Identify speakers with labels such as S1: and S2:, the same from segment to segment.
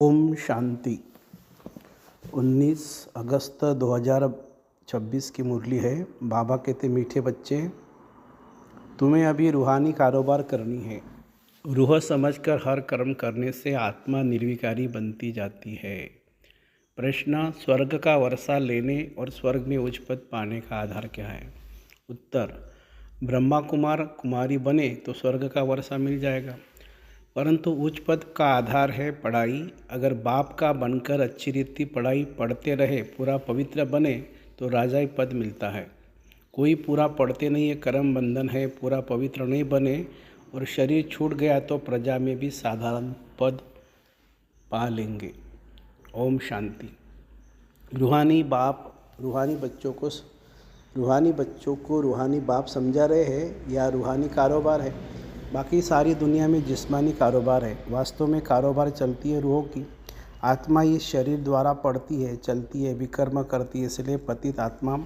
S1: ओम शांति। 19 अगस्त 2026 की मुरली है। बाबा कहते मीठे बच्चे, तुम्हें अभी रूहानी कारोबार करनी है। रूह समझकर हर कर्म करने से आत्मा निर्विकारी बनती जाती है। प्रश्न, स्वर्ग का वर्षा लेने और स्वर्ग में उच्च पद पाने का आधार क्या है? उत्तर, ब्रह्मा कुमार कुमारी बने तो स्वर्ग का वर्षा मिल जाएगा, परंतु उच्च पद का आधार है पढ़ाई। अगर बाप का बनकर अच्छी रीति पढ़ाई पढ़ते रहे, पूरा पवित्र बने तो राजाई पद मिलता है। कोई पूरा पढ़ते नहीं है, कर्म बंधन है, पूरा पवित्र नहीं बने और शरीर छूट गया तो प्रजा में भी साधारण पद पा लेंगे। ओम शांति। रूहानी बच्चों को रूहानी बाप समझा रहे हैं या रूहानी कारोबार है? बाकी सारी दुनिया में जिस्मानी कारोबार है। वास्तव में कारोबार चलती है रूहों की। आत्मा इस शरीर द्वारा पढ़ती है, चलती है, विकर्म करती है, इसलिए पतित आत्मा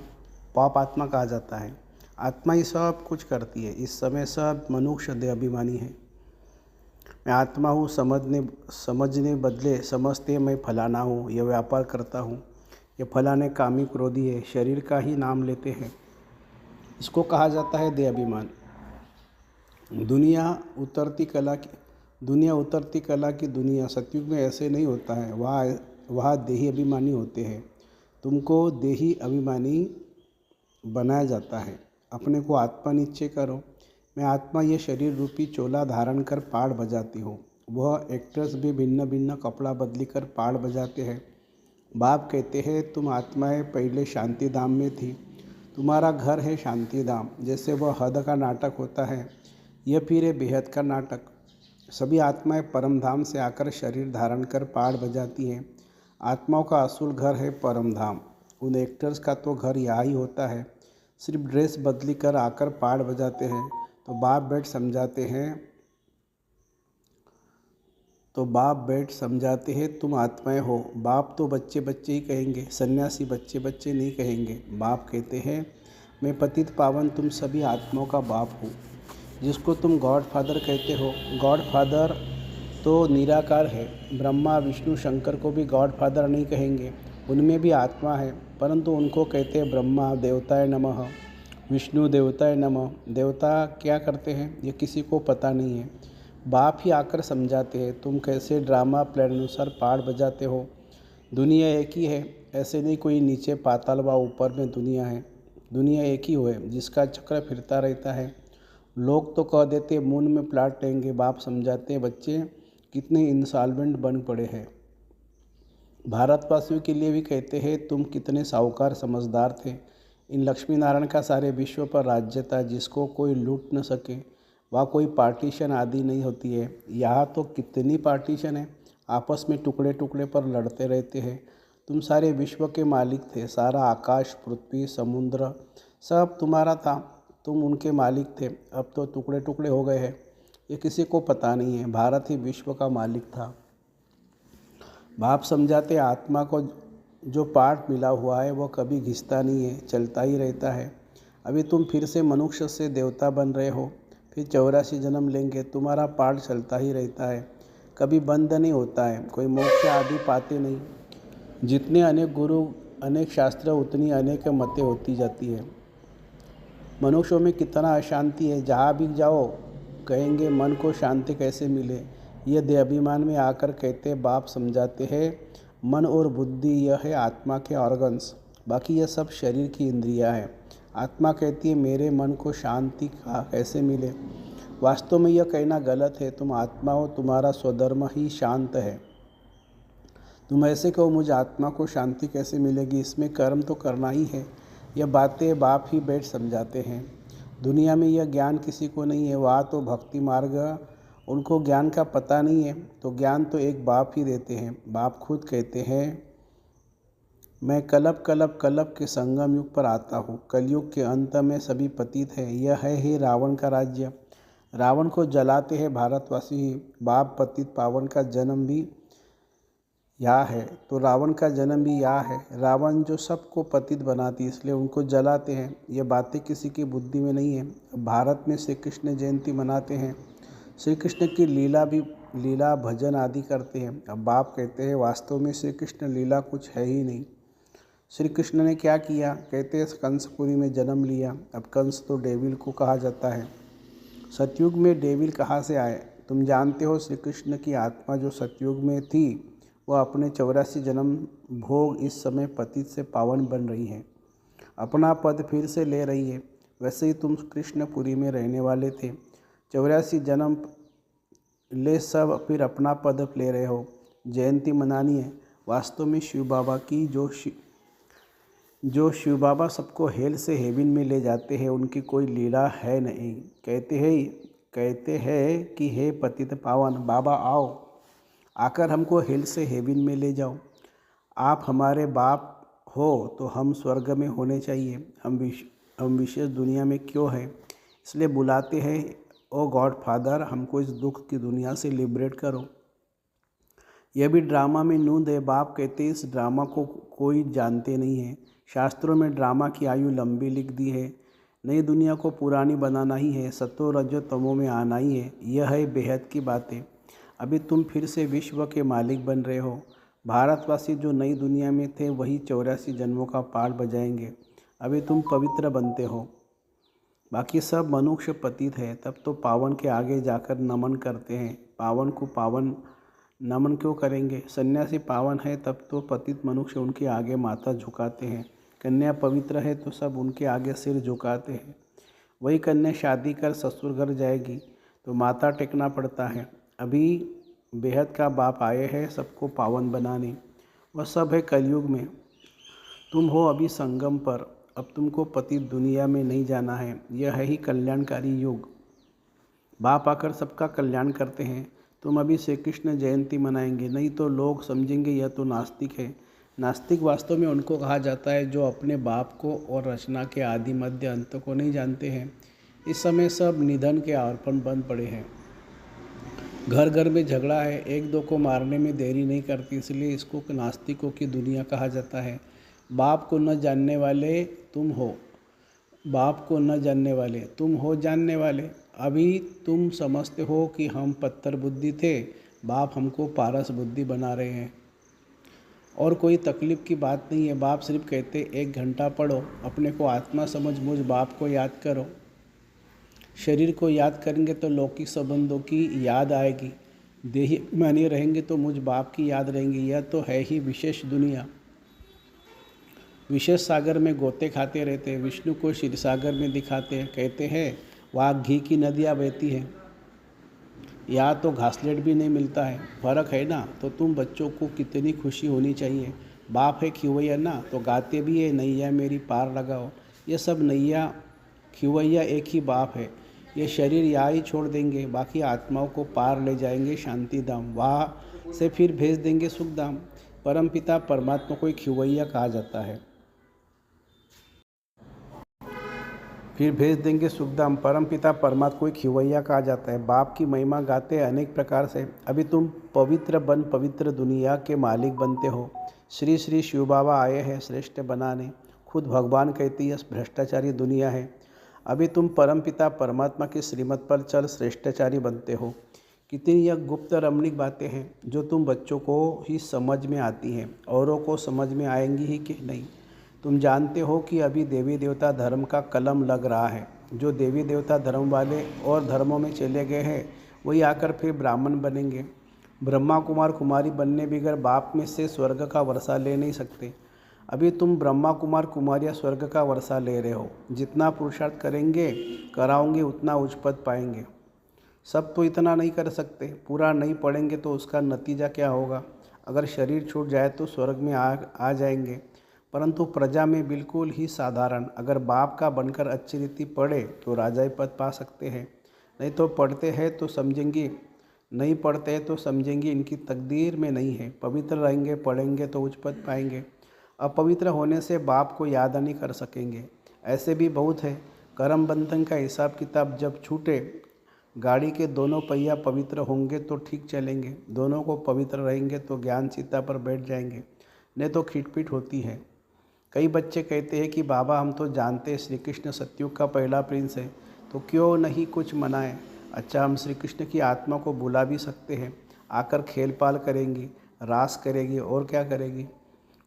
S1: पाप आत्मा कहा जाता है। आत्मा ही सब कुछ करती है। इस समय सब मनुष्य देह अभिमानी है। मैं आत्मा हूँ समझने बदले समझते मैं फलाना हूँ, यह व्यापार करता हूँ, ये फलाने कामी क्रोधी है, शरीर का ही नाम लेते हैं। इसको कहा जाता है देह अभिमान। दुनिया उतरती कला की दुनिया। सतयुग में ऐसे नहीं होता है। वहाँ देही अभिमानी होते हैं। तुमको देही अभिमानी बनाया जाता है। अपने को आत्मा निश्चय करो। मैं आत्मा ये शरीर रूपी चोला धारण कर पाड़ बजाती हूँ। वह एक्टर्स भी भिन्न भिन्न कपड़ा बदली कर पाड़ बजाते हैं। बाप कहते हैं तुम आत्माएं पहले शांति धाम में थी, तुम्हारा घर है शांति धाम। जैसे वह हद का नाटक होता है, यह फिर है बेहद का नाटक। सभी आत्माएं परम धाम से आकर शरीर धारण कर पाड़ बजाती हैं। आत्माओं का असूल घर है परम धाम। उन एक्टर्स का तो घर यहाँ ही होता है, सिर्फ ड्रेस बदली कर आकर पाड़ बजाते हैं। तो बाप बैठ समझाते हैं तुम आत्माएं हो। बाप तो बच्चे बच्चे ही कहेंगे, सन्यासी बच्चे बच्चे नहीं कहेंगे। बाप कहते हैं मैं पतित पावन तुम सभी आत्माओं का बाप हूँ। जिसको तुम गॉड फादर कहते हो, गॉड फादर तो निराकार है। ब्रह्मा विष्णु शंकर को भी गॉड फादर नहीं कहेंगे, उनमें भी आत्मा है, परंतु उनको कहते हैं ब्रह्मा देवताय नमः, विष्णु देवताय नमः। देवता क्या करते हैं ये किसी को पता नहीं है। बाप ही आकर समझाते हैं तुम कैसे ड्रामा प्लान अनुसार पाड़ बजाते हो। दुनिया एक ही है, ऐसे नहीं कोई नीचे पाताल व ऊपर में दुनिया है। दुनिया एक ही हो है जिसका चक्र फिरता रहता है। लोग तो कह देते मून में प्लाट लेंगे। बाप समझाते हैं बच्चे कितने इंसॉल्वेंट बन पड़े हैं। भारतवासियों के लिए भी कहते हैं तुम कितने साहूकार समझदार थे। इन लक्ष्मी नारायण का सारे विश्व पर राज्य था, जिसको कोई लूट न सके। वहाँ कोई पार्टीशन आदि नहीं होती है। यहाँ तो कितनी पार्टीशन है, आपस में टुकड़े टुकड़े पर लड़ते रहते हैं। तुम सारे विश्व के मालिक थे। सारा आकाश, पृथ्वी, समुद्र सब तुम्हारा था, तुम उनके मालिक थे। अब तो टुकड़े टुकड़े हो गए हैं, ये किसी को पता नहीं है। भारत ही विश्व का मालिक था। बाप समझाते आत्मा को जो पाठ मिला हुआ है वह कभी घिसता नहीं है, चलता ही रहता है। अभी तुम फिर से मनुष्य से देवता बन रहे हो, फिर 84 जन्म लेंगे। तुम्हारा पाठ चलता ही रहता है, कभी बंद नहीं होता है। कोई मोक्ष आदि पाते नहीं। जितने अनेक गुरु अनेक शास्त्र, उतनी अनेक मतें होती जाती है। मनुष्यों में कितना अशांति है, जहाँ भी जाओ कहेंगे मन को शांति कैसे मिले। यह देह अभिमान में आकर कहते बाप समझाते हैं मन और बुद्धि यह है आत्मा के ऑर्गन्स, बाकी यह सब शरीर की इंद्रियां हैं। आत्मा कहती है मेरे मन को शांति कैसे मिले। वास्तव में यह कहना गलत है। तुम आत्मा हो, तुम्हारा स्वधर्म ही शांत है। तुम ऐसे कहो मुझे आत्मा को शांति कैसे मिलेगी, इसमें कर्म तो करना ही है। यह बातें बाप ही बैठ समझाते हैं। दुनिया में यह ज्ञान किसी को नहीं है। वहाँ तो भक्ति मार्ग, उनको ज्ञान का पता नहीं है, तो ज्ञान तो एक बाप ही देते हैं। बाप खुद कहते हैं मैं कलब के संगम युग पर आता हूँ। कलयुग के अंत में सभी पतित हैं। यह है ही रावण का राज्य। रावण को जलाते हैं भारतवासी ही। बाप पतित पावन का जन्म भी यहाँ है, तो रावण का जन्म भी यहाँ है। रावण जो सबको पतित बनाती, इसलिए उनको जलाते हैं। ये बातें किसी की बुद्धि में नहीं है। भारत में श्री कृष्ण जयंती मनाते हैं। श्री कृष्ण की लीला भी लीला भजन आदि करते हैं। अब बाप कहते हैं वास्तव में श्री कृष्ण लीला कुछ है ही नहीं। श्री कृष्ण ने क्या किया? कहते हैं कंसपुरी में जन्म लिया। अब कंस तो डेविल को कहा जाता है। सतयुग में डेविल कहाँ से आए? तुम जानते हो श्री कृष्ण की आत्मा जो सतयुग में थी वह अपने 84 जन्म भोग इस समय पतित से पावन बन रही है, अपना पद फिर से ले रही है। वैसे ही तुम कृष्णपुरी में रहने वाले थे, 84 जन्म ले सब फिर अपना पद ले रहे हो। जयंती मनानी है। वास्तव में शिव बाबा की जो शिव बाबा सबको हेल से हेवन में ले जाते हैं उनकी कोई लीला है नहीं। कहते हैं कि हे पतित पावन बाबा आओ, आकर हमको हेल से हेवन में ले जाओ। आप हमारे बाप हो तो हम स्वर्ग में होने चाहिए। हम विशेष दुनिया में क्यों हैं? इसलिए बुलाते हैं, ओ गॉड फादर हमको इस दुख की दुनिया से लिबरेट करो। यह भी ड्रामा में नूंद है। बाप कहते हैं इस ड्रामा को कोई जानते नहीं है। शास्त्रों में ड्रामा की आयु लंबी लिख दी है। नई दुनिया को पुरानी बनाना ही है, सतो रजो तमो में आना ही है। यह है बेहद की बातें। अभी तुम फिर से विश्व के मालिक बन रहे हो। भारतवासी जो नई दुनिया में थे वही 84 जन्मों का पाठ बजाएंगे। अभी तुम पवित्र बनते हो, बाकी सब मनुष्य पतित है। तब तो पावन के आगे जाकर नमन करते हैं। पावन को पावन नमन क्यों करेंगे? सन्यासी पावन है तब तो पतित मनुष्य उनके आगे माथा झुकाते हैं। कन्या पवित्र है तो सब उनके आगे सिर झुकाते हैं। वही कन्या शादी कर ससुर घर जाएगी तो माथा टेकना पड़ता है। अभी बेहद का बाप आए हैं सबको पावन बनाने। वह सब है कलयुग में। तुम हो अभी संगम पर। अब तुमको पतित दुनिया में नहीं जाना है। यह है ही कल्याणकारी युग। बाप आकर सबका कल्याण करते हैं। तुम अभी श्री कृष्ण जयंती मनाएंगे, नहीं तो लोग समझेंगे यह तो नास्तिक है। नास्तिक वास्तव में उनको कहा जाता है जो अपने बाप को और रचना के आदि मध्य अंत को नहीं जानते हैं। इस समय सब निधन के अर्पण बन पड़े हैं। घर घर में झगड़ा है, एक दो को मारने में देरी नहीं करती, इसलिए इसको नास्तिकों की दुनिया कहा जाता है। बाप को न जानने वाले तुम हो, बाप को न जानने वाले तुम हो जानने वाले। अभी तुम समझते हो कि हम पत्थर बुद्धि थे, बाप हमको पारस बुद्धि बना रहे हैं। और कोई तकलीफ़ की बात नहीं है। बाप सिर्फ कहते 1 घंटा पढ़ो, अपने को आत्मा समझ मुझ बाप को याद करो। शरीर को याद करेंगे तो लौकिक संबंधों की याद आएगी, देही मानी रहेंगे तो मुझ बाप की याद रहेंगी। यह तो है ही विशेष दुनिया। विशेष सागर में गोते खाते रहते हैं, विष्णु को क्षीर सागर में दिखाते हैं। कहते हैं वहाँ घी की नदियाँ बहती हैं, यहाँ तो घासलेट भी नहीं मिलता है। फ़र्क है ना? तो तुम बच्चों को कितनी खुशी होनी चाहिए। बाप है खिवैया ना, तो गाते भी है नैया मेरी पार लगाओ। ये सब नैया खिवैया एक ही बाप है। ये शरीर यहाँ ही छोड़ देंगे, बाकी आत्माओं को पार ले जाएंगे शांति धाम, वहाँ से फिर भेज देंगे सुख धाम। परमपिता परमात्मा को खिवैया कहा जाता है, फिर भेज देंगे सुखधाम। परमपिता परमात्मा को खिवैया कहा जाता है। बाप की महिमा गाते हैं अनेक प्रकार से। अभी तुम पवित्र बन पवित्र दुनिया के मालिक बनते हो। श्री श्री शिव बाबा आए हैं श्रेष्ठ बनाने। खुद भगवान कहती है भ्रष्टाचारी दुनिया है। अभी तुम परमपिता परमात्मा की श्रीमत पर चल श्रेष्ठाचारी बनते हो। कितनी यह गुप्त रमणीक बातें हैं जो तुम बच्चों को ही समझ में आती हैं, औरों को समझ में आएंगी ही कि नहीं। तुम जानते हो कि अभी देवी देवता धर्म का कलम लग रहा है। जो देवी देवता धर्म वाले और धर्मों में चले गए हैं वही आकर फिर ब्राह्मण बनेंगे। ब्रह्मा कुमार कुमारी बनने बगैर बाप में से स्वर्ग का वर्षा ले नहीं सकते। अभी तुम ब्रह्मा कुमार कुमारियाँ स्वर्ग का वर्षा ले रहे हो। जितना पुरुषार्थ करेंगे कराओगे उतना उच्च पद पाएंगे। सब तो इतना नहीं कर सकते। पूरा नहीं पढ़ेंगे तो उसका नतीजा क्या होगा? अगर शरीर छूट जाए तो स्वर्ग में आ जाएंगे, परंतु प्रजा में बिल्कुल ही साधारण। अगर बाप का बनकर अच्छी रीति पढ़े तो राजाई पद पा सकते हैं। नहीं तो पढ़ते हैं तो समझेंगे, नहीं पढ़ते हैं तो समझेंगे इनकी तकदीर में नहीं है। पवित्र रहेंगे पढ़ेंगे तो उच्च पद पाएंगे। अपवित्र होने से बाप को याद नहीं कर सकेंगे। ऐसे भी बहुत है। कर्म बंधन का हिसाब किताब जब छूटे, गाड़ी के दोनों पहिया पवित्र होंगे तो ठीक चलेंगे, दोनों को पवित्र रहेंगे तो ज्ञान सीता पर बैठ जाएंगे, नहीं तो खिटपिट होती है। कई बच्चे कहते हैं कि बाबा हम तो जानते हैं श्री कृष्ण सतयुग का पहला प्रिंस है, तो क्यों नहीं कुछ मनाएं। अच्छा, हम श्री कृष्ण की आत्मा को बुला भी सकते हैं। आकर खेल पाल करेंगी, रास करेगी और क्या करेगी।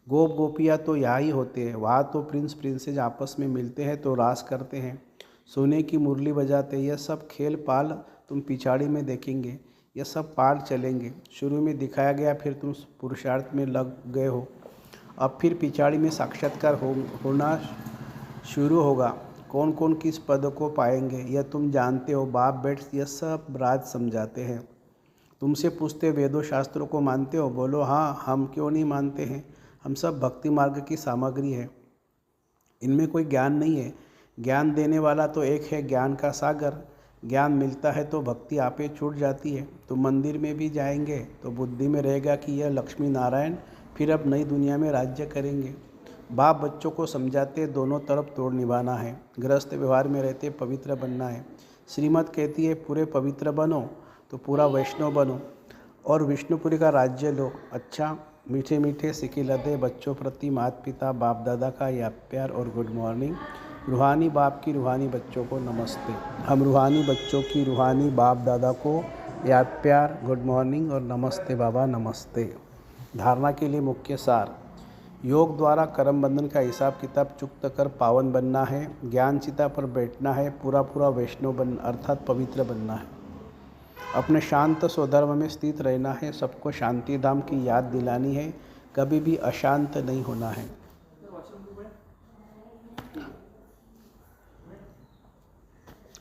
S1: गोप गोपियाँ तो यहाँ ही होते हैं, वहाँ तो प्रिंस प्रिंसेस आपस में मिलते हैं तो रास करते हैं, सोने की मुरली बजाते हैं। यह सब खेल पाल तुम पिछाड़ी में देखेंगे, यह सब पाठ चलेंगे। शुरू में दिखाया गया, फिर तुम पुरुषार्थ में लग गए हो, अब फिर पिछाड़ी में साक्षात्कार होना शुरू होगा। कौन कौन किस पद को पाएंगे यह तुम जानते हो। बाप बेट यह सब राज समझाते हैं। तुमसे पूछते वेदों शास्त्रों को मानते हो, बोलो हाँ, हम क्यों नहीं मानते हैं। हम सब भक्ति मार्ग की सामग्री है, इनमें कोई ज्ञान नहीं है। ज्ञान देने वाला तो एक है, ज्ञान का सागर। ज्ञान मिलता है तो भक्ति आपे छूट जाती है। तुम मंदिर में भी जाएंगे तो बुद्धि में रहेगा कि यह लक्ष्मी नारायण फिर अब नई दुनिया में राज्य करेंगे। बाप बच्चों को समझाते दोनों तरफ तोड़ निभाना है, गृहस्थ व्यवहार में रहते पवित्र बनना है। श्रीमत कहती है पूरे पवित्र बनो तो पूरा वैष्णव बनो और विष्णुपुरी का राज्य लो। अच्छा, मीठे मीठे सिके लदे बच्चों प्रति माता पिता बाप दादा का याद प्यार और गुड मॉर्निंग। रूहानी बाप की रूहानी बच्चों को नमस्ते। हम रूहानी बच्चों की रूहानी बाप दादा को याद प्यार, गुड मॉर्निंग और नमस्ते बाबा, नमस्ते। धारणा के लिए मुख्य सार। योग द्वारा कर्म बंधन का हिसाब किताब चुक्त कर पावन बनना है। ज्ञान चिता पर बैठना है, पूरा पूरा वैष्णव बन अर्थात पवित्र बनना है। अपने शांत स्वधर्म में स्थित रहना है। सबको शांति धाम की याद दिलानी है, कभी भी अशांत नहीं होना है।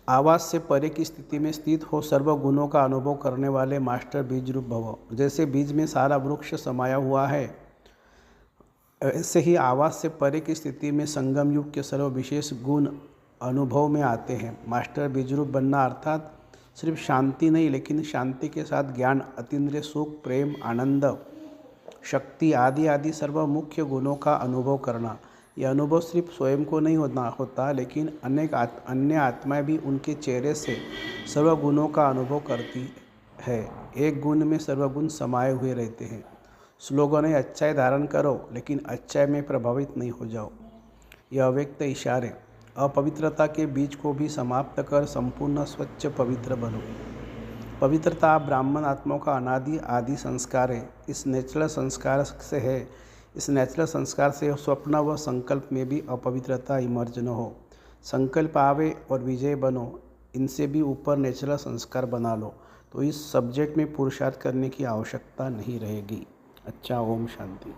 S1: आवाज़ से परे की स्थिति में स्थित हो, सर्व गुणों का अनुभव करने वाले मास्टर बीज रूप भव। जैसे बीज में सारा वृक्ष समाया हुआ है, ऐसे ही आवाज़ से परे की स्थिति में संगम युग के सर्व विशेष गुण अनुभव में आते हैं। मास्टर बीज रूप बनना अर्थात सिर्फ शांति नहीं, लेकिन शांति के साथ ज्ञान, अतीन्द्रिय सुख, प्रेम, आनंद, शक्ति आदि आदि सर्व मुख्य गुणों का अनुभव करना। यह अनुभव सिर्फ स्वयं को नहीं होता, लेकिन अनेक अन्य आत्माएं भी उनके चेहरे से सर्व गुणों का अनुभव करती है। एक गुण में सर्वगुण समाये हुए रहते हैं। स्लोगन है अच्छाई धारण करो, लेकिन अच्छाई में प्रभावित नहीं हो जाओ। यह अव्यक्त इशारे। अपवित्रता के बीज को भी समाप्त कर संपूर्ण स्वच्छ पवित्र बनो। पवित्रता ब्राह्मण आत्माओं का अनादि आदि संस्कार है। इस नेचुरल संस्कार से स्वप्न व संकल्प में भी अपवित्रता इमर्ज न हो। संकल्प आवे और विजय बनो, इनसे भी ऊपर नेचुरल संस्कार बना लो, तो इस सब्जेक्ट में पुरुषार्थ करने की आवश्यकता नहीं रहेगी। अच्छा, ओम शांति।